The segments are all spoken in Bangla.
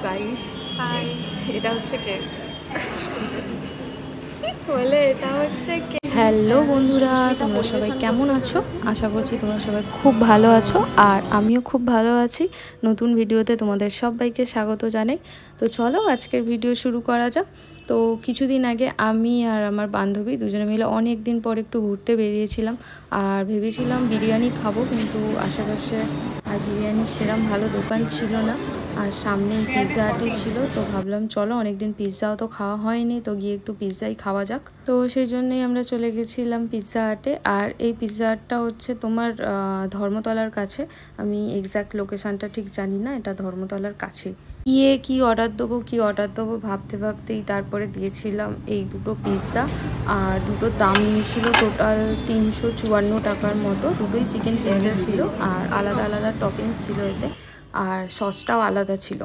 গাইস হাই, এটা হচ্ছে কেক বলে, এটা হচ্ছে কেক। হ্যালো বন্ধুরা, তোমরা সবাই কেমন আছো? আশা করছি তোমরা সবাই খুব ভালো আছো, আর আমিও খুব ভালো আছি। নতুন ভিডিওতে তোমাদের সবাইকে স্বাগত জানাই। তো চলো আজকের ভিডিও শুরু করা যাক। তো কিছুদিন আগে আমি আর আমার বান্ধবী দুজনে মিলে অনেক দিন পর একটু ঘুরতে বেরিয়েছিলাম, আর ভেবেছিলাম বিরিয়ানি খাবো, কিন্তু আশেপাশে আর বিরিয়ানির সেরকম ভালো দোকান ছিল না, আর সামনেই পিৎজা হাটই ছিল। তো ভাবলাম চলো, অনেকদিন পিৎজাও তো খাওয়া হয়নি, তো গিয়ে একটু পিৎজাই খাওয়া যাক। তো সেই জন্যই আমরা চলে গেছিলাম পিৎজা হাটে। আর এই পিৎজা হাটটা হচ্ছে তোমার ধর্মতলার কাছে। আমি এক্স্যাক্ট লোকেশানটা ঠিক জানি না, এটা ধর্মতলার কাছে। কি অর্ডার দেবো ভাবতে ভাবতেই তারপরে দিয়েছিলাম এই দুটো পিৎজা, আর দুটো দাম নিয়েছিল টোটাল 354 টাকার মতো। দুটোই চিকেন পিৎজা ছিল, আর আলাদা আলাদা টপিংস ছিল এতে, আর সসটাও আলাদা ছিল।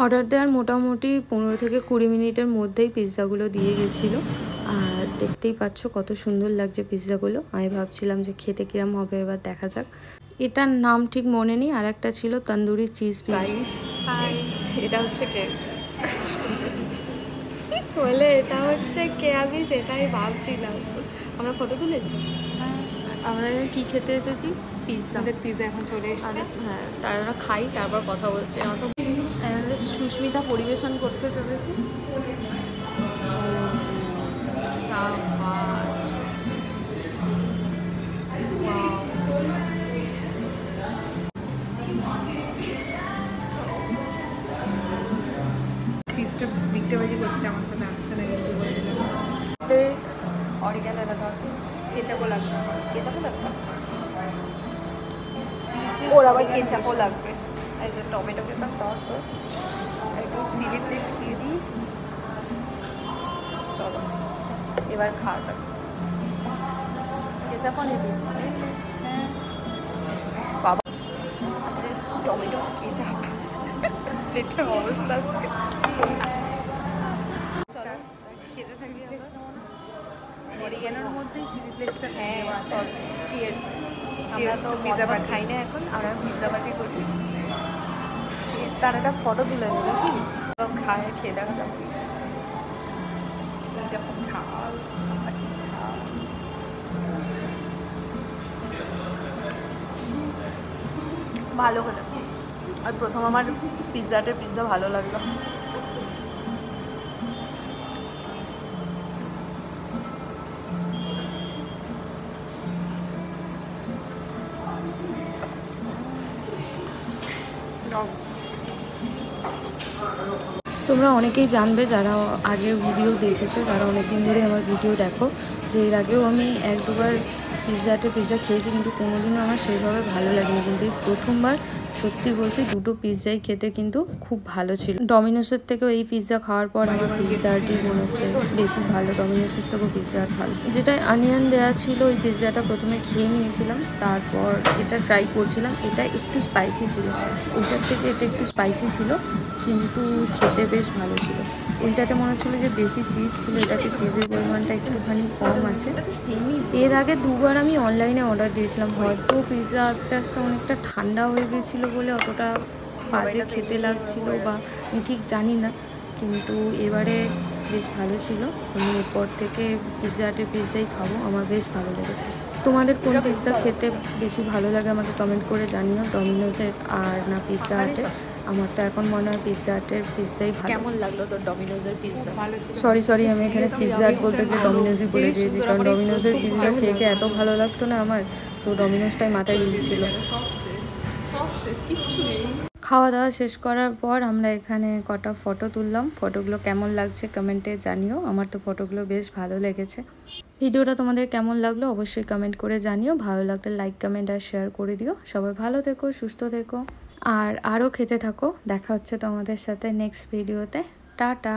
অর্ডার দেওয়ার মোটামুটি 15 থেকে 20 মিনিটের মধ্যেই পিৎজাগুলো দিয়ে গেছিলো। আর দেখতেই পাচ্ছ কত সুন্দর লাগছে পিৎজাগুলো। আমি ভাবছিলাম যে খেতে কিরম হবে, এবার দেখা যাক। এটার নাম ঠিক মনে নেই, আর একটা ছিল তন্দুরি চিজ পিৎজা। হাই, এটা হচ্ছে কেক বলে, এটা হচ্ছে কে, আমি সেটাই ভাবছিলাম। আমরা ফটো তুলেছি। হ্যাঁ, আমরা কি খেতে এসেছি? পিৎজা। পিৎজা এখন চলে এসেছে। হ্যাঁ, তারা খাই, তারপর কথা বলছি। আমার তো সুস্মিতা পরিবেশন করতে চলেছে। চিজটা বিক্রেবাজি করছে আমার সাথে, আসছে না কিন্তু বলছিলাম। অরিগানো লাগা, কেচাপও লাগবে। কেচাপও লাগবে, ওর আবার কেচাপও লাগবে। এই যে টমেটো কেচাপ দাও তো, একটু চিলি ফ্লেক্স দিয়ে দিই। চলো এবার খাওয়া যাক। কেচাপও নেবে? হ্যাঁ বাবা, টমেটো কেচাপ, পেটের অবস্থা। চলো খেতে থাকি আমরা। অরিগ্যানোর মধ্যেই চিলি ফ্লেক্সটা। হ্যাঁ, চিয়ার্স। আমরা তো পিৎজা ভাত খাই না এখন, আমরা পিৎজা ভাতই করছি। তার একটা ফটো তুলে নেবে কি, খায় খেয়ে দেখা যাক। এইরকম ঝাল ভালো হলো। আর প্রথম আমার পিৎজা ভালো লাগলো। তোমরা অনেকেই জানবে যারা আগের ভিডিও দেখেছো, যারা অনেক দিন ধরে আমার ভিডিও দেখো, যে এর আগেও আমি 1-2বার পিৎজা খেয়েছি, কিন্তু কোনোদিনও আমার সেইভাবে ভালো লাগেনি। কিন্তু এই প্রথমবার সত্যি বলছি, দুটো পিৎজাই খেতে কিন্তু খুব ভালো ছিল। ডমিনোসের থেকেও এই পিৎজা খাওয়ার পর আমার পিৎজা হাটই মনে হচ্ছে বেশি ভালো। ডমিনোসের থেকেও পিৎজা হাট ভালো। যেটায় অনিয়ন দেওয়া ছিল, ওই পিৎজাটা প্রথমে খেয়ে নিয়েছিলাম, তারপর এটা ট্রাই করছিলাম। এটা একটু স্পাইসি ছিল, ওইটার থেকে এটা একটু স্পাইসি ছিল, কিন্তু খেতে বেশ ভালো ছিল। ওইটাতে মনে হচ্ছিলো যে বেশি চিজ ছিল, এটাতে চিজের পরিমাণটা একটুখানি কম আছে। এর আগে 2বার আমি অনলাইনে অর্ডার দিয়েছিলাম, হয়তো পিৎজা আস্তে আস্তে অনেকটা ঠান্ডা হয়ে গেছিলো বলে অতটা বাজে খেতে লাগছিলো, বা আমি ঠিক জানি না, কিন্তু এবারে বেশ ভালো ছিল। আমি এরপর থেকে পিৎজা হাটের পিৎজাই খাবো, আমার বেশ ভালো লেগেছে। তোমাদের কোন পিৎজা খেতে বেশি ভালো লাগে আমাকে কমেন্ট করে জানিও, ডমিনোসের আর না পিৎজা হাটের। আমার তো এখন মনে হয় পিৎজা হাটের পিৎজাই ভালো। কেমন লাগলো তোর ডমিনোসের পিৎজা? সরি, আমি এখানে পিৎজা হাট বলতে গিয়ে ডমিনোসই বলে দিয়েছি, কারণ ডমিনোসের পিৎজা খেয়ে এত ভালো লাগতো না আমার, তো ডমিনোসটাই মাথায় দিচ্ছিল। খাওয়া দাওয়া শেষ করার পর আমরা এখানে কটা ফটো তুললাম। ফটোগুলো কেমন লাগছে কমেন্টে জানিও, আমার তো ফটোগুলো বেশ ভালো লেগেছে। ভিডিওটা তোমাদের কেমন লাগলো অবশ্যই কমেন্ট করে জানিও। ভালো লাগলে লাইক, কমেন্ট আর শেয়ার করে দিও। সবাই ভালো থেকো, সুস্থ থেকো, আর আরও খেতে থাকো। দেখা হচ্ছে তোমাদের সাথে নেক্সট ভিডিওতে। টাটা।